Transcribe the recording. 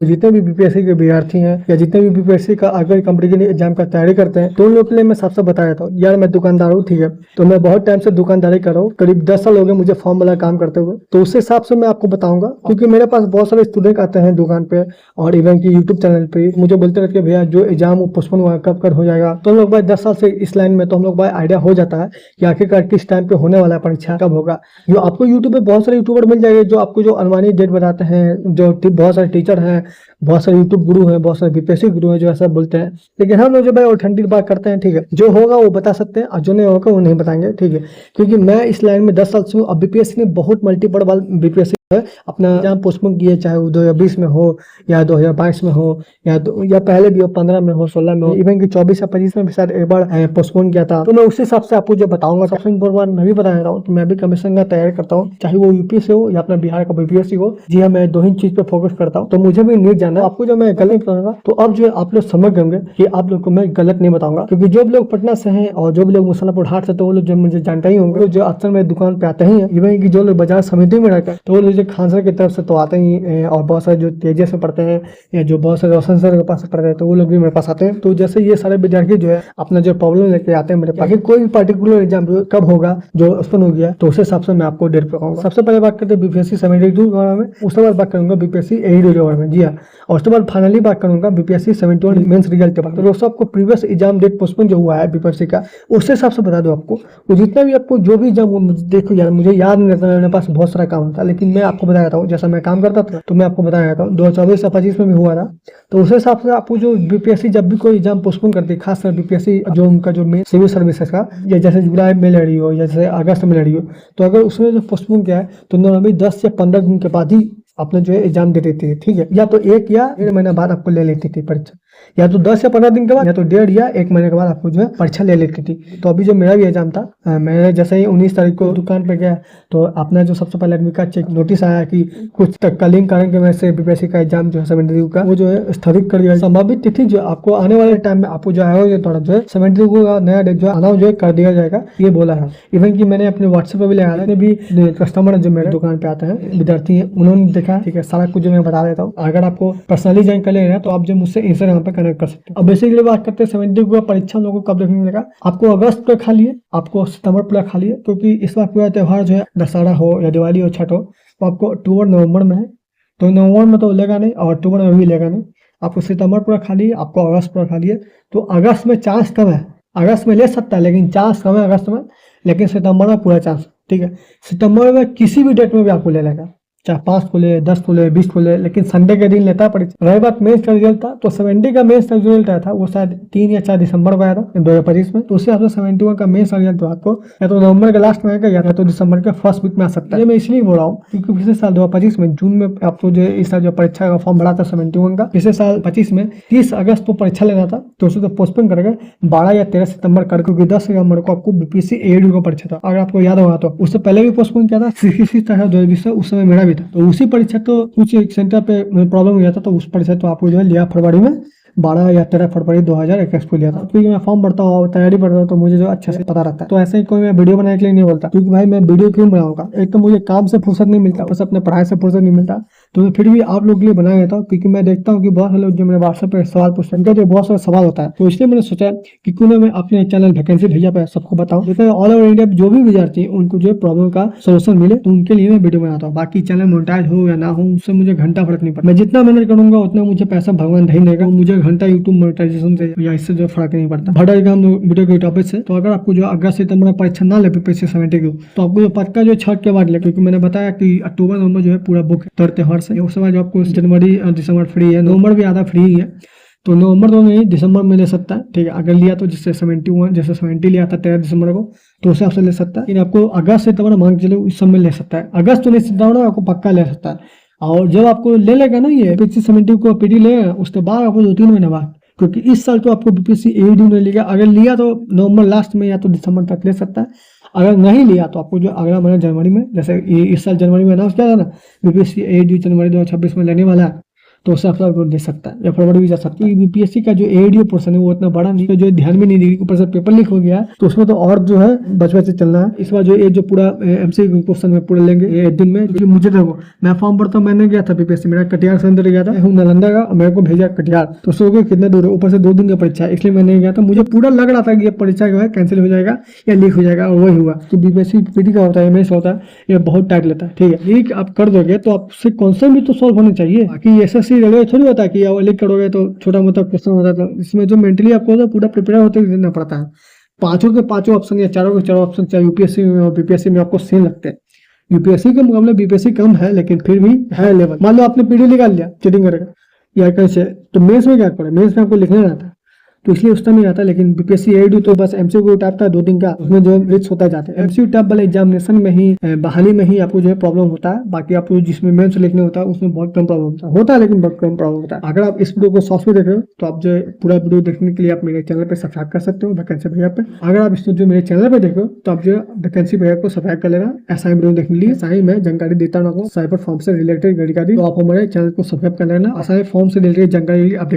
जितने भी बीपीएससी के विद्यार्थी हैं या जितने भी बीपीएससी का अगर कॉम्पिटिटिव एग्जाम का तैयारी करते हैं, तो उन लोग के लिए मैं सबसे बता देता हूँ। यार मैं दुकानदार हूँ, ठीक है, तो मैं बहुत टाइम से दुकानदारी कर रहा हूँ, करीब 10 साल हो गए मुझे फॉर्म वाला काम करते हुए। तो उस हिसाब से मैं आपको बताऊंगा, क्योंकि मेरे पास बहुत सारे स्टूडेंट आते हैं दुकान पे और इवन की यूट्यूब चैनल पे मुझे बोलते रहते हैं भैया जो एग्जाम पोस्टपोन हुआ कब कर हो जाएगा। तो हम लोग भाई 10 साल से इस लाइन में, तो हम लोग भाई आइडिया हो जाता है कि आखिरकार किस टाइम पे होने वाला है परीक्षा, कब होगा। जो आपको यूट्यूब पे बहुत सारे यूट्यूबर मिल जाएंगे जो आपको जो अनुमानित डेट बताते हैं, जो बहुत सारे टीचर हैं, बहुत सारे यूट्यूब गुरु हैं, बहुत सारे बीपीएससी गुरु हैं जो ऐसा बोलते हैं। लेकिन हम लोग जो भाई ऑथेंटिक बात करते हैं, ठीक है, जो होगा वो बता सकते हैं और जो नहीं होगा वो नहीं बताएंगे, ठीक है। क्योंकि मैं इस लाइन में 10 साल से हूँ। अब बीपीएससी ने बहुत मल्टीपल बार बीपीएससी अपना एग्जाम पोस्टपोन किए, चाहे वो 2020 में हो या 2022 में हो या पहले भी हो, 15 में हो, 16 में हो, इवन कि 24 या 25 में भी शायद एक बार पोस्टपोन किया था। तो मैं उस हिसाब से आपको जो बताऊंगा, सबसे इम्पोर्टेंट मैं भी बता रहा हूँ, तो मैं भी कमीशन का तैयारी करता हूँ, चाहे वो यूपी से हो या अपना बिहार का बीपीएससी हो। जी हाँ, मैं दो ही चीज पे फोकस करता हूँ, तो मुझे भी न्यूज जाना है। आपको जो मैं गलत बताऊंगा तो अब जो आप लोग समझ गए कि आप लोग को मैं गलत नहीं बताऊंगा, क्योंकि जो भी लोग पटना से हैं और जो भी लोग मुसल्लापुर हाट से, तो वो लोग जो मुझे जानते ही होंगे, जो अक्सर मेरी दुकान पे आते ही हैं। इवन कि जो लोग बाजार समिति में रहते हैं, तो वो लोग जो खानसर की तरफ से तो आते ही हैं, और बहुत सारे जो तेजस में पढ़ते हैं या जो बहुत सारे रोशन सर के पास पढ़ते हैं, तो वो लोग भी मेरे पास आते हैं। तो जैसे ये सारे विद्यार्थी जो है अपना जो प्रॉब्लम लेके आते हैं मेरे पास, कोई भी पर्टिकुलर एग्जाम कब होगा जो ओपन हो गया, तो उस हिसाब से मैं आपको डेट बताऊंगा। सबसे पहले बात करते हैं बीपीएससी 72 के बारे में, उसके बाद बात करूंगा बीपीएससी 82 के बारे में। जी हाँ, और उसके बाद फाइनली बात करूंगा बीपीएससी 71 मेंस रिजल्ट के बारे में। तो दोस्तों आपको प्रीवियस एग्जाम डेट पोस्टपोन जो हुआ है बीपीएससी का, उस हिसाब से बता दो आपको। वो जितना भी आपको जो भी एग्जाम, देखो यार मुझे याद नहीं रहता, मेरे पास बहुत सारा काम था, लेकिन मैं आपको बता देता हूँ जैसा मैं काम करता था, तो मैं आपको बता देता हूँ 2024 या 25 में भी हुआ था। तो उस हिसाब से आपको जो बीपीएससी जब भी कोई एग्जाम पोस्टपोन करती है, खासकर बीपीएससी जो उनका जो मेन सिविल सर्विसेज का, या जैसे जुलाई में लड़ी हो या जैसे अगस्त में लड़ी हो, तो अगर उसने जो पोस्टपोन किया है तो नॉर्मली 10 या 15 दिन के बाद ही अपना जो है एग्जाम दे देती है, ठीक है। या तो 1 या 1.5 महीना बाद आपको ले लेती थी परीक्षा, या तो 10 या 15 दिन के बाद, या तो 1.5 या 1 महीने के बाद आपको जो है परीक्षा ले लेती थी। तो अभी जो मेरा भी एग्जाम था, मैं जैसे ही 19 तारीख को दुकान पे गया, तो अपना जो सबसे पहले एडमिट कार्ड चेक नोटिस आया कि कुछ तत्कालीन कारण की वजह से बीपीएससी का एग्जाम जो है 72 का वो जो है स्थगित कर दिया। संभावित तिथि जो आपको आने वाले टाइम में आपको जो है थोड़ा जो है 72 का नया डेट जो अनाउंस जो है कर दिया जाएगा, ये बोला है। इवन कि मैंने अपने व्हाट्सएप पे भी लगाया है, भी कस्टमर जो मेरे दुकान पे आते हैं विद्यार्थी हैं, उन्होंने देखा, ठीक है। सारा कुछ जो मैं बता देता हूँ, अगर आपको पर्सनली ज्वाइन कर लेना है तो आप जो मुझसे इंस्टाग्राम पे कनेक्ट कर सकते हैं। अब बेसिकली बात करते हैं 72 का परीक्षा लोगों को कब देखने मिलेगा। आपको अगस्त पे खाली है, आपको सितंबर पूरा खाली है, क्योंकि इस बार पूरा त्यौहार जो है दशहरा हो या दिवाली हो, छठ हो, तो आपको अक्टूबर नवंबर में है। तो नवंबर में तो लेगा नहीं और अक्टूबर में भी लेगा नहीं। आपको सितंबर पूरा खाली है, आपको अगस्त पूरा खाली है। तो अगस्त में चांस कम है, अगस्त में ले सकता है लेकिन चांस कम है अगस्त में, लेकिन सितंबर में पूरा चांस, ठीक है। सितंबर में किसी भी डेट में भी आपको ले लेगा, चाहे 5 को ले, 10 को ले, 20 को ले, लेकिन संडे के दिन लेता है परीक्षा। रही बात मेंस का रिजल्ट था, तो 70 का मेंस का रिजल्ट आया था, वो शायद 3 या 4 दिसंबर को आया था 2025 में। तो उससे आपको 71 का मेंस का रिजल्ट आपको या तो नवंबर के लास्ट में आएगा या तो दिसंबर के फर्स्ट वीक में आ सकता है। ये मैं इसलिए बोल रहा हूँ क्योंकि पिछले साल 2025 में जून में आपको जो इस साल जो परीक्षा का फॉर्म भरा था 71 का, पिछले साल 25 में 30 अगस्त को परीक्षा लेना था, तो उसे तो पोस्टपोन करके 12 या 13 सितंबर कर, क्योंकि 10 सितंबर को आपको बीपीएससी एडू का परीक्षा था, अगर आपको याद होगा तो। उससे पहले भी पोस्टपोन किया था 66 तरह 2020 से, उस समय मेरा भी था। तो उसी परीक्षा तो कुछ एक सेंटर पे प्रॉब्लम हो गया था, तो उस परीक्षा तो आपको जो है लिया फरवरी में, 12 या 13 फरवरी 2021 को लिया था। क्योंकि मैं फॉर्म भरता हूँ, तैयारी करता हूँ, तो मुझे जो अच्छे से पता रहता है। तो ऐसे ही कोई मैं वीडियो बनाने के लिए नहीं बोलता, क्योंकि भाई मैं वीडियो क्यों बनाऊंगा, एक तो मुझे काम से फुर्सत नहीं मिलता, बस अपने पढ़ाई से फुर्सत नहीं मिलता, तो मैं फिर भी आप लोग के लिए बना देता हूँ। क्योंकि मैं देखता हूँ कि बहुत सारे लोग जो मेरे व्हाट्सएप पे सवाल पूछते हैं, जो बहुत सारा सवाल होता है, तो इसलिए मैंने सोचा कि क्यों ना मैं अपने चैनल वैकेंसी भेजा पे सबको बताऊँ, जितने ऑल ओवर इंडिया जो भी विद्यार्थी है उनको जो प्रॉब्लम का सोल्यूशन मिले, तो उनके लिए मैं वीडियो बनाता हूँ। बाकी चैनल मोनेटाइज हो या ना हो, उससे मुझे घंटा फर्क नहीं पड़ता। मैं जितना मेहनत करूंगा उतना मुझे पैसा भगवान नहीं देगा, मुझे घंटा यूट्यूब मोनेटाइजेशन से या इससे जो फर्क नहीं पड़ता। बढ़ेगा हम वीडियो के टॉपिक से। तो अगर आपको जो अगस्त सितंबर में परीक्षा ना ले बीपीएससी 72 तो आपको जो पक्का जो छठ के बाद ले, क्योंकि मैंने बताया कि अक्टूबर नवंबर जो है पूरा बुक है त्योहार से। उसके बाद जो आपको जनवरी दिसंबर फ्री है, नवंबर भी आधा फ्री है, तो नवंबर तो नहीं दिसंबर में ले सकता है, ठीक है। अगर लिया तो जिससे 71 जैसे 70 लिया था 13 दिसंबर को, तो उसे आपसे ले सकता है। लेकिन आपको अगस्त सितंबर मांग चलो इस समय ले सकता है, अगस्त तो नहीं सितंबर आपको पक्का ले सकता है। और जब आपको ले लेगा ना ये बीपीएससी 72 को पीडी लेगा, उसके बाद आपको 2-3 महीने बाद, क्योंकि इस साल तो आपको बीपीएससी एडी नहीं लिया, अगर लिया तो नवंबर लास्ट में या तो दिसंबर तक ले सकता है। अगर नहीं लिया तो आपको जो अगला महीना जनवरी में, जैसे इस साल जनवरी में अनाउंस किया था ना बीपीएससी एडी जनवरी 2026 में लेने वाला है, तो उससे आपका अपलोड दे सकता है या फॉरवर्ड भी जा सकता है। यूपीएससी का जो एडीओ पोर्शन है वो इतना बड़ा नहीं, तो जो ध्यान में नहीं दी, ऊपर से पेपर लीक हो गया तो उसमें तो और जो है बच बच चलना है। इस बार जो ये जो पूरा एमसीक्यू क्वेश्चन में पूरा लेंगे ये दिन में, क्योंकि मुझे देखो मैं फॉर्म भरता हूँ, मैंने गया था बीपीएससी, मेरा कटिहार से अंदर गया था, हूँ नालंदा का, मेरे को भेजा कटिहार, तो सोचो कितना दूर है, ऊपर से 2 दिन का परीक्षा है, इसलिए मैं नहीं गया था। मुझे पूरा लग रहा था कि ये परीक्षा जो है कैंसिल हो जाएगा या लीक हो जाएगा, और वही हुआ। तो बीपीएससी पीटी का होता है, एमएस होता है, ये बहुत टाइट लेता है, ठीक है। लीक आप कर दोगे तो आपसे कॉन्सेप्ट भी तो सॉल्व होने चाहिए, बाकी एसएससी रेलवे थोड़ी होता है कि लीक करोगे तो छोटा मोटा क्वेश्चन होता था। इसमें जो मेंटली आपको पूरा प्रिपेयर होते देना पड़ता है। 5 के 5 ऑप्शन या 4 के 4 ऑप्शन चाहे यूपीएससी में और बीपीएससी में आपको सेम लगते हैं। यूपीएससी के मुकाबले बीपीएससी कम है, लेकिन फिर भी है लेवल। मान लो आपने पीडी निकाल लिया चीटिंग करेगा या कैसे, तो मेंस में क्या करें, मेंस में आपको लिखना रहता है, तो इसलिए उस टाइम नहीं आता। लेकिन बीपीएससी एडीओ तो बस एमसीक्यू टाइप था 2 दिन का, उसमें जो रिस्क होता जाता है। एमसीक्यू टाइप वाले एग्जामिनेशन में ही बहाली में ही आपको जो है प्रॉब्लम होता है, बाकी आपको जिसमें मेंस लिखने होता है उसमें बहुत कम प्रॉब्लम होता है, लेकिन बहुत कम प्रॉब्लम होता है। अगर आप इस वीडियो को सॉफ्ट में देख रहे हो तो आप जो है पूरा वीडियो देखने के लिए आप मेरे चैनल पर सब्सक्राइब कर सकते हो वैकेंसी भैया पे। अगर आप इस जो मेरे चैनल पर देख रहे हो तो आप जो वैकेंसी भैया को सब्सक्राइब कर लेना, ऐसा ही वीडियो देखने के लिए। ऐसा ही मैं जानकारी देता हूँ साइबर फॉर्म से रिलेटेड जानकारी, तो आप हमारे चैनल को सब्सक्राइब कर लेना, ऐसा ही फॉर्म से रिलेटेड जानकारी अपडेट